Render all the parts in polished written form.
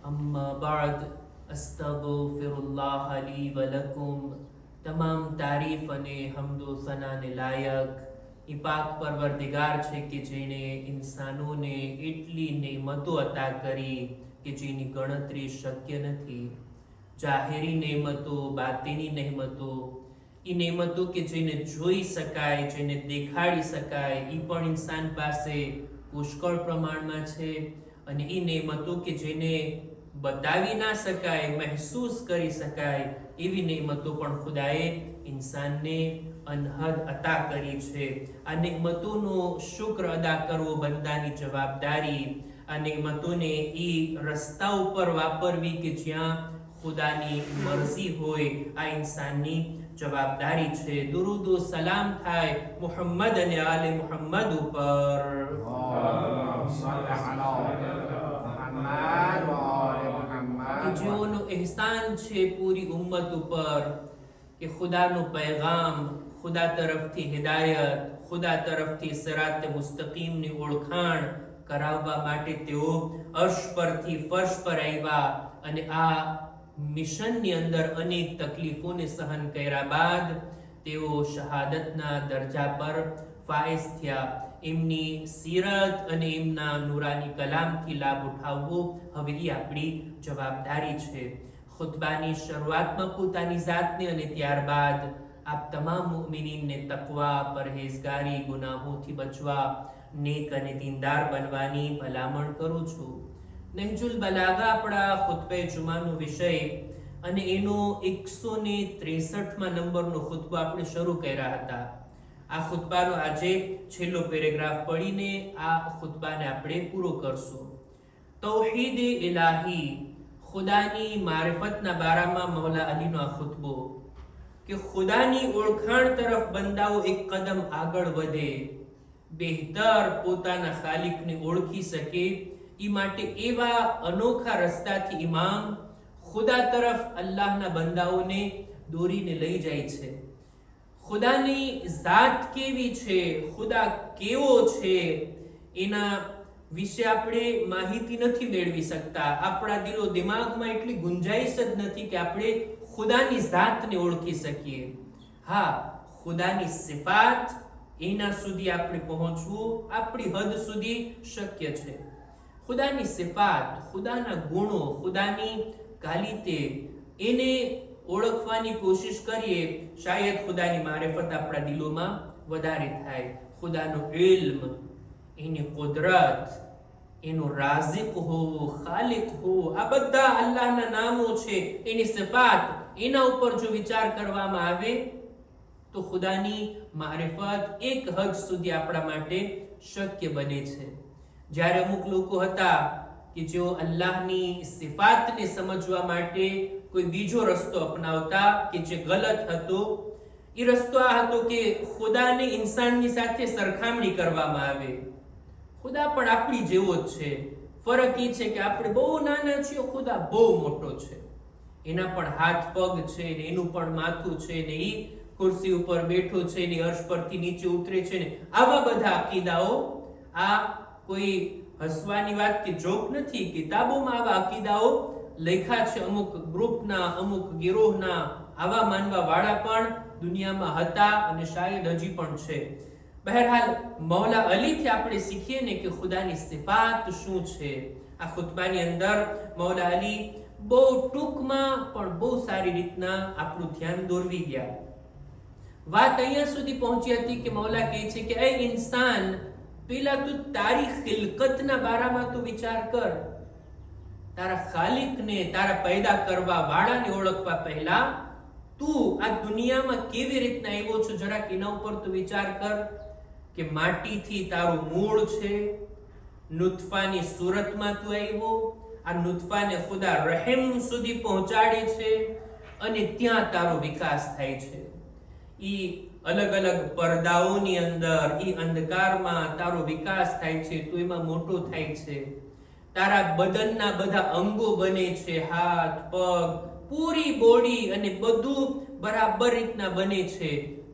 अम्मा बाद अस्तगफिरुल्लाह ली व लकुम। તમામ તારીફ અને હમદો સનાને લાયક એ પાક પરવરદિગાર છે કે જેણે ઇન્સાનોને એટલી નેમતો અતા કરી કે જેની ગણતરી શક્ય નથી. જાહેરી નેમતો, બાતિની નેમતો, એ નેમતો કે જેને જોઈ શકાય, જેને દેખાડી શકાય, એ પણ ઇન્સાન પાસે પુષ્કળ પ્રમાણમાં છે. અને એ નેમતો કે જેને બતાવી ના શકાય, મહેસૂસ કરી શકાય, એવી નેમતો પણ ખુદાએ ઇન્સાનને અનહદ અતા કરી છે. આ નેમતોનો શુક્ર અદા કરવો બંદાની જવાબદારી. આ નેમતોને એ રસ્તા ઉપર વાપરવી કે જ્યાં ખુદાની મરજી હોય, આ ઇન્સાનની જવાબદારી છે. દુરૂદ સલામ થાય મુહમ્મદ અને આલે મુહમ્મદ ઉપર. કે જેઓનો એહસાન છે પૂરી ઉમ્મત ઉપર કે ખુદાનો પૈગામ, ખુદા તરફથી હિદાયત, ખુદા તરફથી સિરાત મુસ્તકીમની ઓળખાણ કરાવવા માટે તેઓ અર્શ પરથી ફર્શ પર આવ્યા અને આ મિશનની અંદર અનેક તકલીફોને સહન કર્યા બાદ તેઓ શહાદતના દરજા પર ફાઇઝ થયા. એમની સીરત અને એમના નુરાની કલામથી લાભ ઉઠાવવો હવે એ આપણી જવાબદારી છે. ખુતબાની શરૂઆતમાં પોતાની જાતને અને ત્યારબાદ આપ તમામ મુમિનીનને તકવા, પરહેઝગારી, ગુનાહોથી બચવા, નેક અને દીનદાર બનવાની ભલામણ કરું છું. નહજુલ બલાગા આપણા ખુતબે જુમાનો વિષય અને એનો 163માં નંબરનો ખુતબો આપણે શરૂ કર્યા હતા. આ ખુતબાનો આજે છેલ્લો પેરેગ્રાફ પડીને આ ખુતબાને આપણે પૂરો કરશું. તૌહીદ ઇલાહી, ખુદાની મારિફતના બારામાં મૌલા અલીનો આ ખુતબો કે ખુદાની ઓળખાણ તરફ બંદાઓ એક કદમ આગળ વધે, બહેતર પોતાના ખાલિકને ઓળખી શકે, એ માટે એવા અનોખા રસ્તાથી ઇમામ ખુદા તરફ અલ્લાહના બંદાઓને દોરીને લઈ જાય છે. ખુદાની જાત કેવી છે, ખુદા કેવો છે, એના વિશે આપણે માહિતી નથી મેળવી શકતા. આપણા દિલો દિમાગમાં એટલી ગુંજાઈશ જ નથી કે આપણે ખુદાની જાતને ઓળખી શકીએ. હા, ખુદાની સિફાત, એના સુધી આપણે પહોંચવું આપણી હદ સુધી શક્ય છે. ખુદાની સિફાત, ખુદાના ગુણો, ખુદાની કાલિતે, એને ઓળખવાની કોશિશ કરીએ, શાયદ ખુદાની મારિફત આપણા દિલોમાં વધારે થાય. ખુદાનો ઇલ્મ, એની કુદરત, એનો રાઝિક હોવો, ખાલિક હોવો, આ બધા અલ્લાહના નામો છે, એની સિફાત, એના ઉપર જો વિચાર કરવામાં આવે તો ખુદાની મારિફત એક હદ સુધી આપણા માટે શક્ય બને છે. જ્યારે અમુક લોકો હતા કે જેઓ અલ્લાહની સિફાતને સમજવા માટે કોઈ બીજો રસ્તો અપનાવતા કે જે ગલત હતો. એ રસ્તો આ હતો કે ખુદાને ઇન્સાનની સાથે સરખામણી કરવામાં આવે. ખુદા પણ આપણી જેવો જ છે, ફરક એ છે કે આપણે બહુ નાના છીએ, ખુદા બહુ મોટો છે. એના પણ હાથ પગ છે ને એનું પણ માથું છે ને એ ખુરશી ઉપર બેઠો છે ને અર્શ પરથી નીચે ઉતરે છે ને આવા બધા અકીદાઓ, આ કોઈ હસવાની વાત કે જોક નથી. કિતાબોમાં આવા અકીદાઓ લખ્યા છે. અમુક ગ્રુપના, અમુક ગિરોહના આવા માનવા વાળા પણ દુનિયામાં હતા અને શાયદ હજી પણ છે. બહેરહાલ મૌલા અલીથી આપણે શીખીએ ને કે ખુદાની સિફાત શું છે. આ ખુતબાની અંદર મૌલા અલી બહુ ટૂંકમાં પણ બહુ સારી રીતના આપણું ધ્યાન દોરવી ગયા. વાત અહીંયા સુધી પહોંચી હતી કે મૌલા કહે છે કે એ ઇન્સાન, પેલા તું તારી ખિલકતના બારામાં તું વિચાર કર. તારા ખાલિકને, તારા પેદા કરવા વાળાને ઓળખવા પહેલા તું આ દુનિયામાં કેવી રીતના આવ્યો છો, જરાક એના ઉપર તું વિચાર કર. કે માટીથી તારું મૂળ છે, નુતફાની સુરતમાં તું આવ્યો, આ નુતફાને ખુદા રહેમ સુધી પહોંચાડે છે અને ત્યાં તારો વિકાસ થાય છે. ઈ અલગ અલગ પડદાઓની અંદર, ઈ અંધકારમાં તારો વિકાસ થાય છે, તું એમાં મોટો થાય છે. તારા બદનના બધા અંગો બને છે, હાથ, પગ, પૂરી બોડી અને બધું બરાબર રીતના બને છે.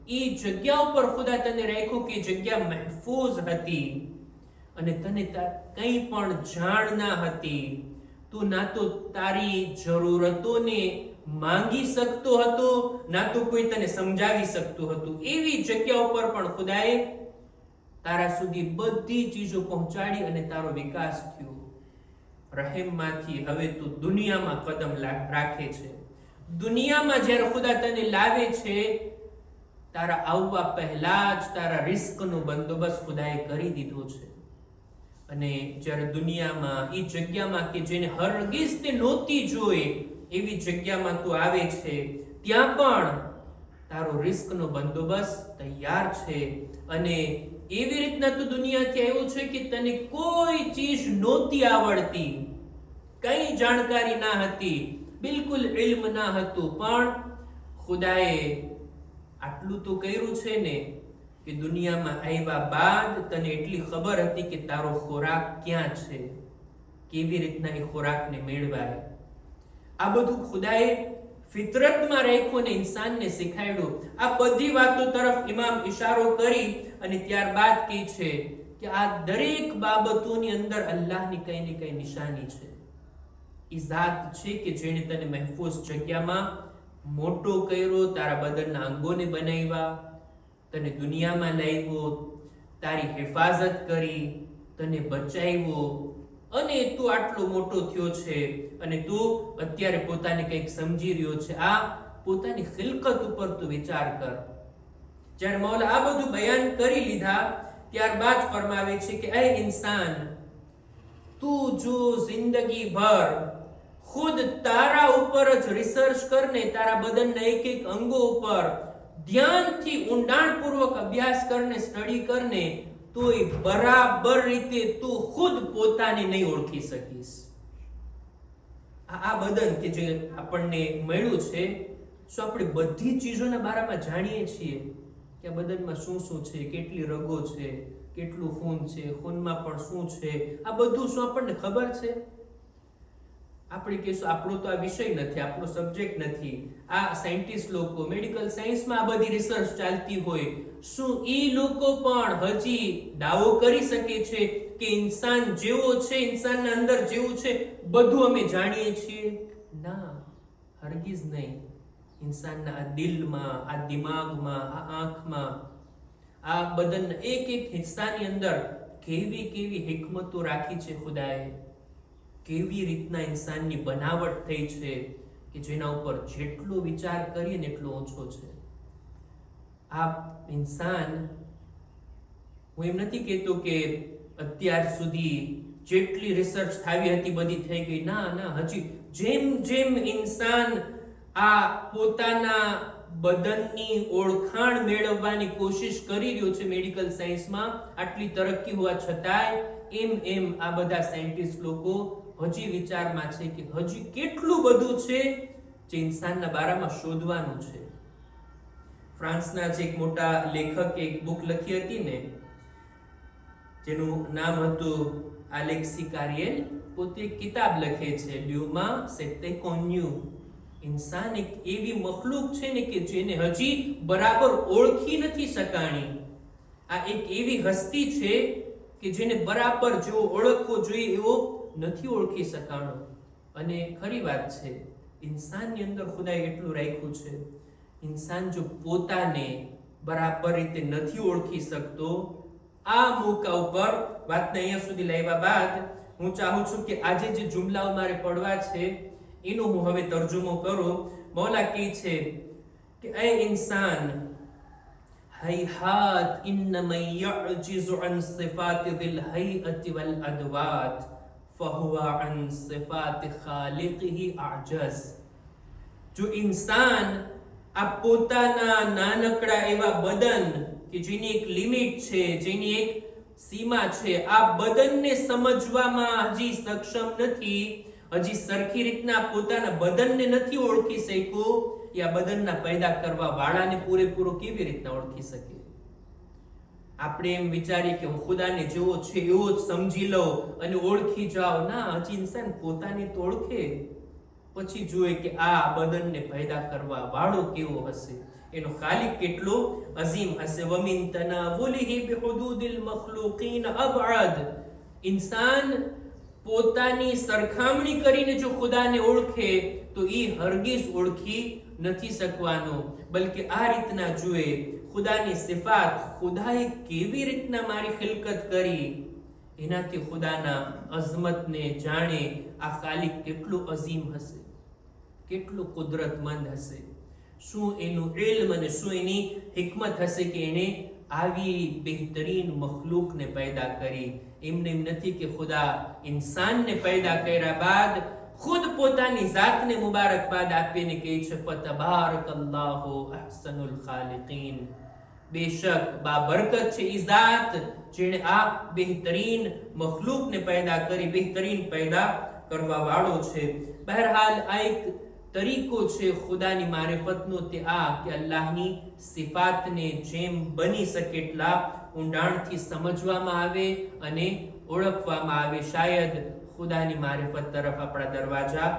ઈ જગ્યા ઉપર ખુદા તને રાખ્યું કે જગ્યા મહેફૂઝ હતી અને તને કંઈ પણ જાણ ના હતી. તું ના તો તારી જરૂરતોને માંગી શકતો હતો, ના તો કોઈ તને સમજાવી શકતું હતું. એવી જગ્યા ઉપર પણ ખુદાએ તારા સુધી બધી ચીજો પહોંચાડી અને તારો વિકાસ થયો. રહેમમાંથી હવે તું દુનિયામાં કદમ રાખે છે. દુનિયામાં જ્યારે ખુદા તને લાવે છે, તારા આવવા પહેલા જ તારા રિસ્કનો બંદોબસ્ત ખુદાએ કરી દીધો છે. અને જ્યારે દુનિયામાં એ જગ્યામાં કે જેને હરગીઝ તે નહોતી જોઈ એવી જગ્યામાં તું આવે છે, ત્યાં પણ તારો રિસ્કનો બંદોબસ્ત તૈયાર છે. અને એવી રીતના તું દુનિયાથી આવ્યો છે કે તને કોઈ ચીજ નહોતી આવડતી, કઈ જાણકારી ના હતી, બિલકુલ ઇલ્મ ના હતું, પણ ખુદાએ આટલું તો કર્યું છે ને કે દુનિયામાં આવ્યા બાદ તને એટલી ખબર હતી કે તારો ખોરાક ક્યાં છે, કેવી રીતના એ ખોરાકને મેળવાય. આ બધું ખુદાએ ફિતરતમાં રાખ્યું અને ઇન્સાનને શીખાડ્યું. આ બધી વાતો તરફ ઇમામ ઇશારો કરી અને ત્યારબાદ કહે છે કે આ દરેક બાબતોની અંદર અલ્લાહની કઈ ને કઈ નિશાની છે. એ ઝાત છે કે જેણે તને મહેફૂઝ જગ્યામાં મોટો કર્યો, તારા બદનના અંગોને બનાવ્યા, તને દુનિયામાં લાવ્યો, તારી હિફાજત કરી, તને બચાવ્યો, અને તું આટલો મોટો થયો છે અને તું અત્યારે પોતાને કંઈક સમજી રહ્યો છે. આ પોતાની ખિલકત ઉપર તું વિચાર કર. જ્યારે મૌલા આ બધું બયાન કરી લીધા ત્યારબાદ ફરમાવે છે કે એ ઇન્સાન, તું જો જિંદગી ભર ખુદ તારા ઉપર જ રિસર્ચ કરને, તારા બદનના એક એક અંગો ઉપર ધ્યાનથી ઊંડાણપૂર્વક અભ્યાસ કરને, સ્ટડી કરને, તોય બરાબર રીતે તું ખુદ પોતાને નહીં ઓળખી શકીશ. આ બદન કે જે આપણને મળ્યું છે, શું આપણે બધી ચીજોના બારામાં જાણીએ છીએ કે આ બદનમાં શું શું છે, કેટલી રગો છે, કેટલું ખૂન છે, ખૂનમાં પણ શું છે, આ બધું શું આપણને ખબર છે? આપણે કહીશું આપણો તો આ વિષય નથી, આપણો સબ્જેક્ટ નથી. આ સાયન્ટિસ્ટ લોકો, મેડિકલ સાયન્સમાં આ બધી રિસર્ચ ચાલતી હોય, શું એ લોકો પણ હજી દાવો કરી શકે છે કે ઇન્સાન જેવો છે, ઇન્સાનના અંદર જેવું છે બધું અમે જાણીએ છીએ? ના, હરગીઝ નહીં. ઇન્સાનના આ દિલમાં, આ દિમાગમાં, આ આંખમાં, આ બદનના એક એક હિસ્સાની અંદર કેવી કેવી હિકમતો રાખી છે ખુદાએ, કેવી રીતના ઇન્સાનની બનાવટ થઈ છે કે જેના ઉપર જેટલો વિચાર કરીએ ને એટલો ઓછો છે. આ ઇન્સાન, હું એમ નથી કહેતો કે અત્યાર સુધી જેટલી રિસર્ચ થાવી હતી બધી થઈ ગઈ. ના, હજી જેમ જેમ ઇન્સાન આ પોતાના બદનની ઓળખાણ મેળવવાની કોશિશ કરી રહ્યો છે મેડિકલ સાયન્સમાં, આટલી તરક્કી હોવા છતાંય એમ આ બધા સાયન્ટિસ્ટ લોકો હજી વિચારમાં છે કે હજી કેટલું બધું છે જે ઇન્સાનના બારામાં શોધવાનું છે. ફ્રાન્સના જે એક મોટા લેખકે એક બુક લખી હતી ને, જેનું નામ હતું આલેક્સી કાર્યેલ, પોતે એક કિતાબ લખે છે, લ્યુમા સેતે કોન્યુ. ઇન્સાન એક એવી મખલૂક છે ને કે જેને હજી બરાબર ઓળખી નથી શકાણી. આ એક એવી હસ્તી છે કે જેને બરાબર જેવો ઓળખવો જોઈએ એવો નથી ઓળખી શકાણો. અને ખરી વાત છે, ઇન્સાનની અંદર ખુદાએ એટલું રાખ્યું છે, ઇન્સાન જો પોતાને બરાબર રીતે નથી ઓળખી શકતો, આ મોકા ઉપર વાતને અહીંયા સુધી લાવ્યા બાદ હું ચાહું છું કે આજે જે જુમલાઓ મારે પડવા છે એનો હું હવે તર્જુમો કરું. મૌલા કહે છે કે એ ઇન્સાન, હૈહાત ઇન્નમન યઅજિઝુ અન સિફાત ધિલ હૈઅત વલ અદવાત ફહુવા અન સિફાત ખાલિકિહી અજઝ. જો ઇન્સાન આ પોતાના નાનકડા એવા બદન કે જેની એક લિમિટ છે, જેની એક સીમા છે, આ બદનને સમજવામાં હજી સક્ષમ નથી, હજી સરખી રીતના પોતાના બદનને નથી ઓળખી શક્યો, એ આ બદનના પેદા કરવા વાળાને પૂરેપૂરો કેવી રીતના ઓળખી શકે? આપણે એમ વિચારીએ કે હું ખુદાને જેવો છે એવો જ સમજી લઉં અને ઓળખી જાવ. ના, હજી ઇન્સાન પોતાને તો ઓળખે, પછી જોઈએ કે આ બદનને પેદા કરવા વાળો કેવો હશે, એનો ખાલિક કેટલો અઝીમ હશે. વમિન તનાવુલિહી બિહુદૂદિલ મખલૂકીન અબઅદ. ઇન્સાન પોતાની સરખામણી કરીને જો ખુદાને ઓળખે તો એ હરગીઝ ઓળખી નથી શકવાનો, બલકે આ રીતના જુએ ખુદાની સિફાત, ખુદાએ કેવી રીતના મારી ખિલકત કરી, એનાથી ખુદાના અઝમતને જાણે આ ખાલિક કેટલું અઝીમ હશે, કેટલું કુદરતમંદ હશે, શું એનું ઇલ્મ અને શું એની હિકમત હશે કે એને આવી બહેતરીન મખલૂકને પેદા કરી. એમને એમ નથી કે ખુદા ઇન્સાનને પેદા કર્યા બાદ ખુદ પોતાની જાતને મુબારકબાદ આપીને કહે છે ફતબારકલ્લાહુ અહસનુલ ખાલિકીન. બેશક બાબરકત છે એ જાત જેણે આ બહેતરીન મખલૂકને પેદા કરી, બહેતરીન પેદા કરવા વાળો છે. બહરહાલ આ એક તરીકો છે ખુદાની મારિફતનો, તે આ કે અલ્લાહની સિફાતને જેમ બની શકે એટલા ઊંડાણથી સમજવામાં આવે અને ઓળખવામાં આવે. શાયદ ખુદાની મારિફત તરફ આપણા દરવાજા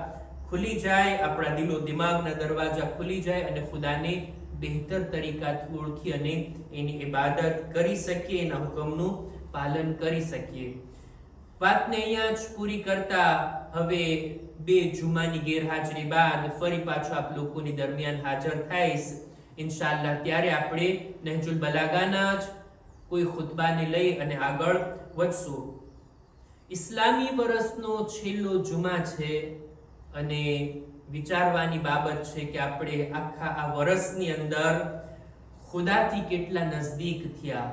ખુલી જાય, આપણા દિલો દિમાગના દરવાજા ખુલી જાય અને ખુદાને બહેતર તરીકાથી ઓળખી અને એની ઇબાદત કરી શકીએ, એના હુકમનું પાલન કરી શકીએ. વાતને અહીંયા જ પૂરી કરતા હવે 2 જુમાની ગેરહાજરી બાદ ફરી પાછો આપ લોકોની દરમિયાન હાજર થઈશ ઇન્શાઅલ્લાહ. ત્યારે આપણે નહજુલ બલાગાના જ કોઈ ખુતબાને લઈ અને આગળ વધશું. ઇસ્લામી વર્ષનો છેલ્લો જુમા છે અને વિચારવાની બાબત છે કે આપણે આખા આ વર્ષની અંદર ખુદાથી કેટલા નજદીક થયા,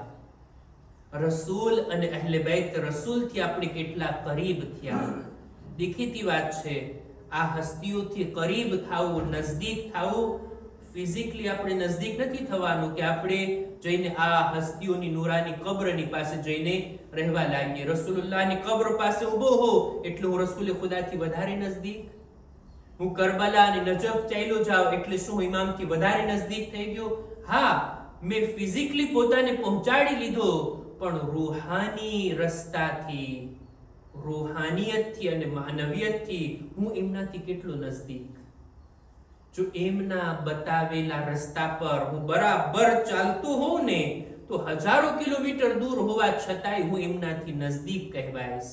રસૂલ અને અહેલે બેત રસૂલથી આપણે કેટલા કરીબ થયા. દેખીતી વાત છે આ હસ્તીઓથી કરીબ થવું, નજદીક થવું, ફિઝિકલી આપણે નજદીક નથી થવાનું કે આપણે જઈને આ હસ્તીઓની નૂરાની કબ્રની પાસે જઈને રહેવા લાગીએ. રસૂલુલ્લાહની કબ્ર પાસે ઊભો હો એટલે હું રસૂલે ખુદાથી વધારે નજદીક, હું કરબલા અને નજફ ચાલ્યો જાઉં એટલે શું હું ઇમામથી વધારે નજદીક થઈ ગયો? હા, મેં ફિઝિકલી પોતાને પહોંચાડી લીધો, પણ રૂહાની રસ્તાથી, રૂહાનિયતથી અને માનવિયતથી હું એમનાથી કેટલો નજદીક. જો એમના બતાવેલા રસ્તા પર હું બરાબર ચાલતો હોઉં ને તો હજારો કિલોમીટર દૂર હોવા છતાંય હું એમનાથી નજદીક કહેવાઈશ.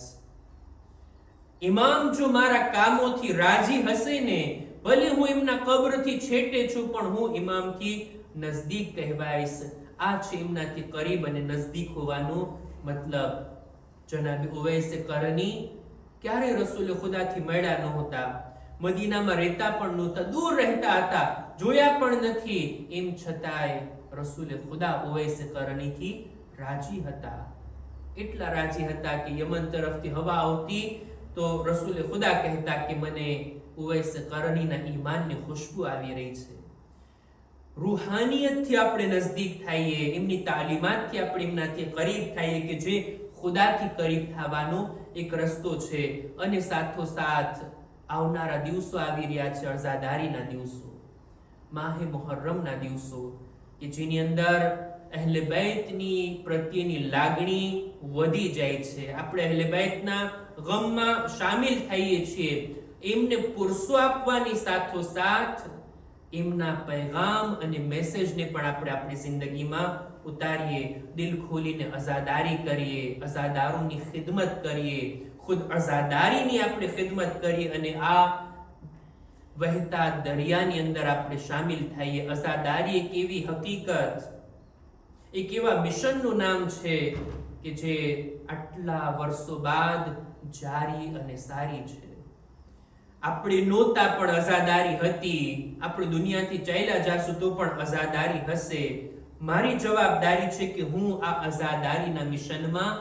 ઇમામ જો મારા કામોથી રાજી હશે ને, ભલે હું એમના કબ્રથી છેટે છું પણ હું ઇમામથી નજદીક કહેવાઈશ. આ છે એમનાથી કરીબ અને નજદીક હોવાનો મતલબ. જનાબી ઉવૈસે કરની ક્યારે રસૂલ ખુદાથી મળ્યા નહોતા, મદીનામાં રહેતા પણ નહોતા, દૂર રહેતા હતા, જોયા પણ નથી, એમ છતાંય રસૂલ ખુદા ઉવૈસે કરનીથી રાજી હતા. એટલા રાજી હતા કે યમન તરફથી હવા આવતી તો રસૂલ ખુદા કહેતા કે મને ઉવૈસે કરનીના ઈમાનની ખુશ્બુ આવી રહી છે. રૂહાનિયતથી આપણે નજદીક થઈએ, એમની તાલીમાતથી આપણે એમનાથી કરીબ થઈએ કે જે ખુદાથી કરીબ થવાનો એક રસ્તો છે. અને સાથોસાથ આવનારા દિવસો આવી રહ્યા છે, અઝાદારીના દિવસો, માહે મુહર્રમના દિવસો, કે જેની અંદર અહેલે બેતની પ્રત્યેની લાગણી વધી જાય છે. આપણે અહેલે બેતના ગમમાં શામિલ થઈએ છીએ, એમને પુરસો આપવાની સાથોસાથ એમના પૈગામ અને મેસેજને પણ આપણે આપણી જિંદગીમાં ઉતારીએ, દિલ ખોલીને અઝાદારી કરીએ, અઝાદારોની ખિદમત કરીએ, ખુદ અઝાદારીની આપણે ખિદમત કરીએ અને આ વહેતા દરિયાની અંદર આપણે શામિલ થઈએ. અઝાદારી એક એવી હકીકત, એક એવા મિશનનું નામ છે કે જે આટલા વર્ષો બાદ જારી અને સારી છે. આપણે નહોતા પણ અઝાદારી હતી, આપણે દુનિયાથી ચાલ્યા જાશું તો પણ અઝાદારી હશે. મારી જવાબદારી છે કે હું આ અઝાદારીના મિશનમાં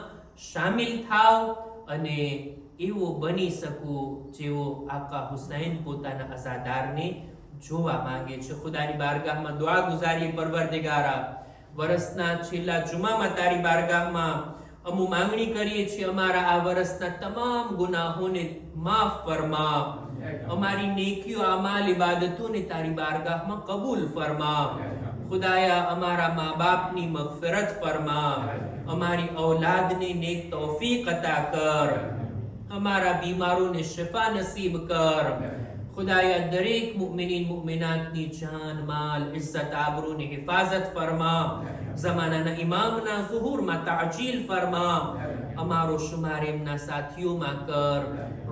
શામિલ થાવ અને એવો બની શકું જેવો આકા હુસૈન પોતાના અઝાદારને જોવા માંગે છે. ખુદાની બારગાહમાં દુઆ ગુજારીએ, પરવરદિગારા વર્ષના છેલ્લા જુમામાં તારી બારગાહમાં અમુ માંગણી કરીએ છીએ, અમારા આ વર્ષના તમામ ગુનાહોને માફ ફરમા, અમારી નેકીઓ, અમાલ ઇબાદતોને તારી બારગાહમાં કબૂલ ફરમા. ખુદાયા અમારા મા બાપની મગફિરત ફરમા, અમારી ઔલાદને નેક તૌફીક અતા કર, અમારા બીમારોને શિફા નસીબ કર. ખુદાયા દરેક મુમિનીન મુમિનાતની જાન, માલ, ઇઝ્ઝત, આબરૂની હિફાજત ફરમા. ज़माना इमामना ज़ुहूर मा ताजील फरमा. અમારો શુમાર એમના સાથીઓમાં કર.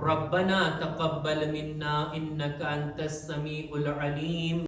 રબ્બના તકબ્બલ મિન્ના ઇન્નકા અંતસ સમીઉલ અલીમ.